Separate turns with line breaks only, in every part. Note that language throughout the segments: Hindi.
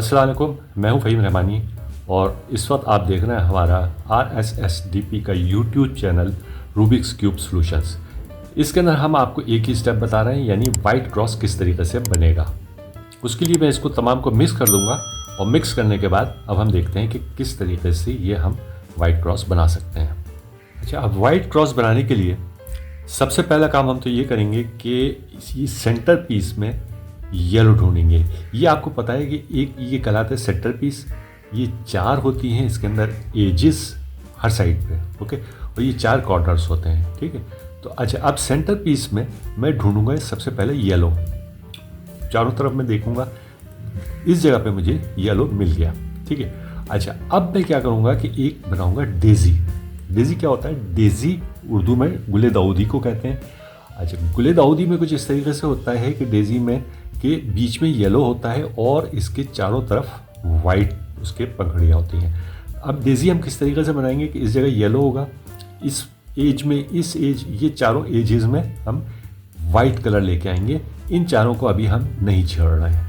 अस्सलाम वालेकुम, मैं हूं फ़हीम रहमानी और इस वक्त आप देख रहे हैं हमारा RSSDP का YouTube channel Rubik's cube solutions. इसके अंदर हम आपको एक ही स्टेप बता रहे हैं, यानी वाइट क्रॉस किस तरीके से बनेगा। उसके लिए मैं इसको तमाम को मिक्स कर दूंगा और मिक्स करने के बाद अब हम देखते हैं कि किस तरीके से ये हम वाइट क्रॉस बना सकते हैं। अच्छा, अब वाइट क्रॉस बनाने के लिए सबसे पहला काम हम तो ये करेंगे कि इसी सेंटर पीस में येलो ढूंढेंगे। ये आपको पता है कि एक ये कहलाता है सेंटर पीस। ये 4 होती हैं इसके अंदर एजेस हर साइड पे, ओके, और ये 4 कॉर्नर्स होते हैं, ठीक है। तो अच्छा, अब सेंटर पीस में मैं ढूंढूंगा सबसे पहले येलो। चारों तरफ मैं देखूंगा, इस जगह पे मुझे येलो मिल गया, ठीक है। अच्छा, अब मैं क्या करूंगा कि एक बनाऊंगा डेजी। डेजी क्या होता है? डेजी उर्दू में गुले दाऊदी को कहते हैं। अच्छा, गुले दाऊदी में कुछ इस तरीके से होता है कि डेजी में के बीच में येलो होता है और इसके चारों तरफ वाइट उसके पंखुड़ियाँ होती हैं। अब डेजी हम किस तरीके से बनाएंगे कि इस जगह येलो होगा, इस एज में, इस एज, ये चारों एजेस में हम वाइट कलर लेके आएंगे। इन चारों को अभी हम नहीं छेड़ रहे हैं,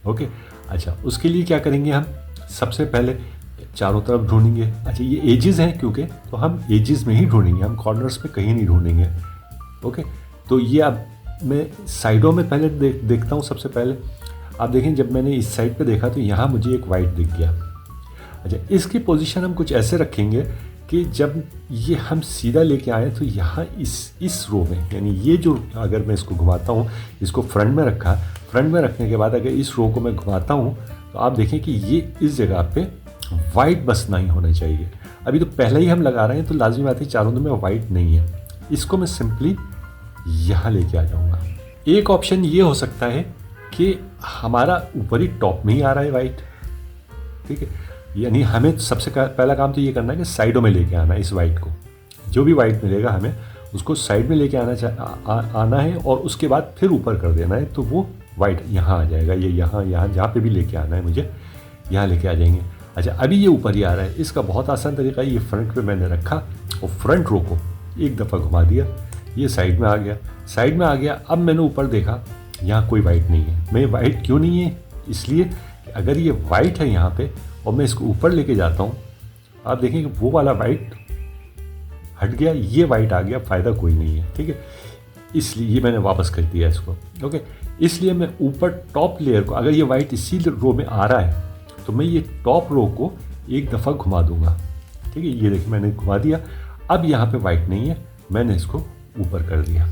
ओके। अच्छा, उसके लिए क्या करेंगे, हम सबसे पहले चारों तरफ ढूंढेंगे। अच्छा, ये एजेस हैं क्योंकि, तो हम एजेस में ही ढूंढेंगे, हम कॉर्नर्स पे कहीं नहीं ढूंढेंगे, ओके। तो ये अब मैं साइडों में पहले देखता हूँ। सबसे पहले आप देखें, जब मैंने इस साइड पे देखा तो यहाँ मुझे एक वाइट दिख गया। अच्छा, इसकी पोजीशन हम कुछ ऐसे रखेंगे कि जब ये हम सीधा लेके आए तो यहाँ इस रो में, यानी ये जो, अगर मैं इसको घुमाता हूँ, इसको फ्रंट में रखा, फ्रंट में रखने के बाद अगर इस रो को मैं घुमाता हूँ तो आप देखें कि ये इस जगह पे वाइट बस नहीं होना चाहिए। अभी तो पहले ही हम लगा रहे हैं तो लाजमी बात है चारों में वाइट नहीं है। इसको मैं सिंपली यहाँ लेके आ जाऊँगा। एक ऑप्शन ये हो सकता है कि हमारा ऊपर ही टॉप में ही आ रहा है वाइट, ठीक है। यानी हमें सबसे पहला काम तो ये करना है कि साइडों में लेके आना है इस वाइट को। जो भी वाइट मिलेगा हमें उसको साइड में लेके आना है और उसके बाद फिर ऊपर कर देना है, तो वो वाइट यहाँ आ जाएगा। ये यहाँ जहाँ पे भी लेके आना है मुझे, यहाँ लेके आ जाएंगे। अच्छा, अभी ये ऊपर ही आ रहा है। इसका बहुत आसान तरीका है, ये फ्रंट पे मैंने रखा और फ्रंट रो को एक दफ़ा घुमा दिया, ये साइड में आ गया। साइड में आ गया, अब मैंने ऊपर देखा, यहाँ कोई वाइट नहीं है। मैं वाइट क्यों नहीं है? इसलिए कि अगर ये वाइट है यहाँ पे और मैं इसको ऊपर लेके जाता हूँ, आप देखें कि वो वाला वाइट हट गया, ये वाइट आ गया, फ़ायदा कोई नहीं है, ठीक है। इसलिए ये मैंने वापस कर दिया इसको, ओके। इसलिए मैं ऊपर टॉप लेयर को, अगर ये वाइट इसी रो में आ रहा है तो मैं ये टॉप रो को एक दफ़ा घुमा दूंगा, ठीक है। ये देखिए मैंने घुमा दिया, अब यहाँ पे वाइट नहीं है, मैंने इसको ऊपर कर दिया।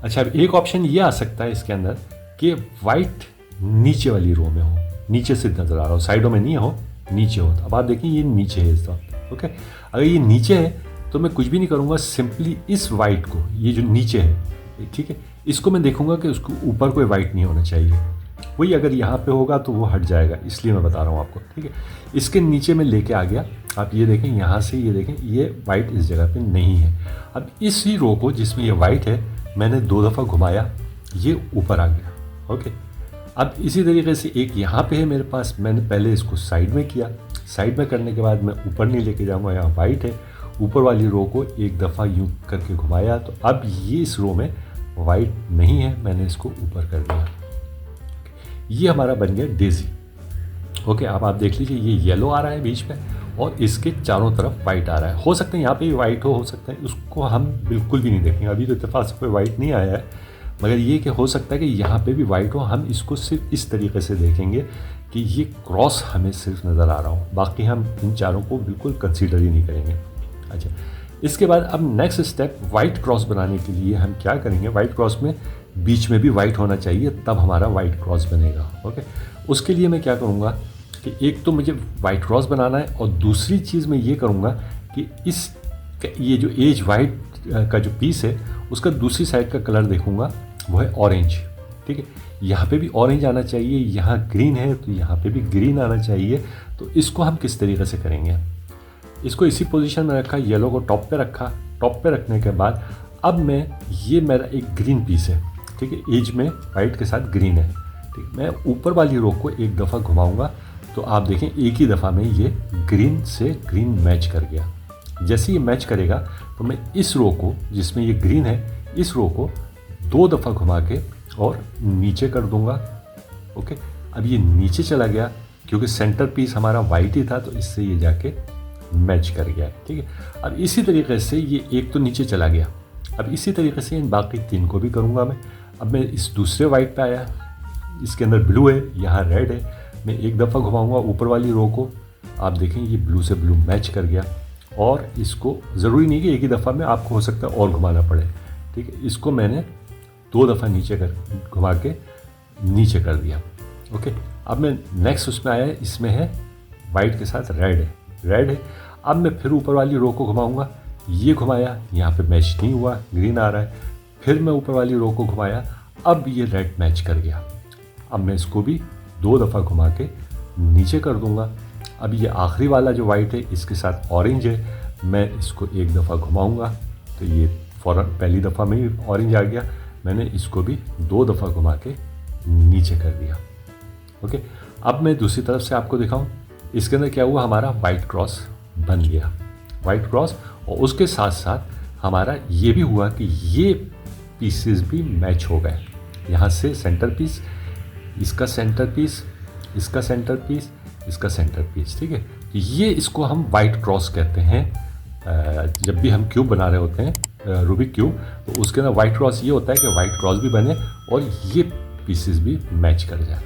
अच्छा, अब एक ऑप्शन ये आ सकता है इसके अंदर कि वाइट नीचे वाली रो में हो, नीचे से नज़र आ रहा हो, साइडों में नहीं हो, नीचे हो। अब आप देखिए ये नीचे है इस वक्त, ओके। अगर ये नीचे है तो मैं कुछ भी नहीं करूँगा, सिंपली इस वाइट को, ये जो नीचे है, ठीक है, इसको मैं देखूँगा कि उसको ऊपर कोई वाइट नहीं होना चाहिए। वही अगर यहाँ पे होगा तो वो हट जाएगा, इसलिए मैं बता रहा हूँ आपको, ठीक है। इसके नीचे में लेके आ गया, आप ये देखें, यहाँ से ये देखें, ये वाइट इस जगह पे नहीं है। अब इसी रो को जिसमें ये वाइट है मैंने 2 दफ़ा घुमाया, ये ऊपर आ गया, ओके। अब इसी तरीके से एक यहाँ पे है मेरे पास, मैंने पहले इसको साइड में किया, साइड में करने के बाद मैं ऊपर नहीं लेके जाऊँगा, यहाँ वाइट है, ऊपर वाली रो को एक दफ़ा यूँ करके घुमाया तो अब ये इस रो में वाइट नहीं है, मैंने इसको ऊपर कर दिया। ये हमारा बन गया डेजी, ओके। अब आप देख लीजिए, ये येलो आ रहा है बीच में और इसके चारों तरफ वाइट आ रहा है। हो सकता है यहाँ पे भी वाइट हो सकता है, उसको हम बिल्कुल भी नहीं देखेंगे। अभी तो इत्तेफाक से कोई वाइट नहीं आया है, मगर ये कि हो सकता है कि यहाँ पे भी वाइट हो। हम इसको सिर्फ इस तरीके से देखेंगे कि ये क्रॉस हमें सिर्फ नज़र आ रहा हो, बाकी हम इन चारों को बिल्कुल कंसीडर ही नहीं करेंगे। अच्छा, इसके बाद अब नेक्स्ट स्टेप, वाइट क्रॉस बनाने के लिए हम क्या करेंगे, वाइट क्रॉस में बीच में भी वाइट होना चाहिए, तब हमारा वाइट क्रॉस बनेगा, ओके। उसके लिए मैं क्या करूँगा कि एक तो मुझे वाइट क्रॉस बनाना है और दूसरी चीज़ मैं ये करूँगा कि ये जो एज वाइट का जो पीस है उसका दूसरी साइड का कलर देखूँगा, वो है ऑरेंज, ठीक है। यहाँ पे भी ऑरेंज आना चाहिए, यहाँ ग्रीन है तो यहाँ पे भी ग्रीन आना चाहिए। तो इसको हम किस तरीके से करेंगे, इसको इसी पोजीशन में रखा, येलो को टॉप पे रखा, टॉप पे रखने के बाद अब मैं, ये मेरा एक ग्रीन पीस है, ठीक है, एज में वाइट के साथ ग्रीन है, ठीक। मैं ऊपर वाली रो को एक दफ़ा घुमाऊंगा तो आप देखें एक ही दफ़ा में ये ग्रीन से ग्रीन मैच कर गया। जैसे ये मैच करेगा तो मैं इस रो को, जिसमें ये ग्रीन है, इस रो को 2 दफ़ा घुमा के और नीचे कर दूंगा, ओके। अब ये नीचे चला गया, क्योंकि सेंटर पीस हमारा वाइट ही था तो इससे ये जाके मैच कर गया। ठीक है, अब इसी तरीके से ये एक तो नीचे चला गया। अब इसी तरीके से इन बाकी 3 को भी करूँगा मैं। अब मैं इस दूसरे वाइट पे आया, इसके अंदर ब्लू है, यहाँ रेड है। मैं एक दफ़ा घुमाऊँगा ऊपर वाली रो को, आप देखें ये ब्लू से ब्लू मैच कर गया। और इसको ज़रूरी नहीं कि एक ही दफ़ा में, आपको हो सकता है और घुमाना पड़े। ठीक है, इसको मैंने 2 दफ़ा नीचे कर घुमा के नीचे कर दिया। ओके, अब मैं नेक्स्ट उसमें आया, इसमें है वाइट के साथ रेड है। अब मैं फिर ऊपर वाली रो को घुमाऊंगा, ये घुमाया, यहाँ पे मैच नहीं हुआ, ग्रीन आ रहा है। फिर मैं ऊपर वाली रो को घुमाया, अब ये रेड मैच कर गया। अब मैं इसको भी 2 दफ़ा घुमा के नीचे कर दूंगा। अब ये आखिरी वाला जो वाइट है इसके साथ ऑरेंज है, मैं इसको एक दफ़ा घुमाऊंगा तो ये फ़ौरन पहली दफ़ा में ही ऑरेंज आ गया। मैंने इसको भी 2 दफ़ा घुमा के नीचे कर दिया। ओके, अब मैं दूसरी तरफ से आपको दिखाऊं, इसके अंदर क्या हुआ, हमारा वाइट क्रॉस बन गया, वाइट क्रॉस। और उसके साथ साथ हमारा ये भी हुआ कि ये पीसेस भी मैच हो गए। यहाँ से सेंटर पीस, इसका सेंटर पीस, इसका सेंटर पीस, इसका सेंटर पीस। ठीक है, तो ये इसको हम वाइट क्रॉस कहते हैं। जब भी हम क्यूब बना रहे होते हैं रूबिक क्यूब, तो उसके अंदर वाइट क्रॉस ये होता है कि वाइट क्रॉस भी बने और ये पीसेस भी मैच कर जाए।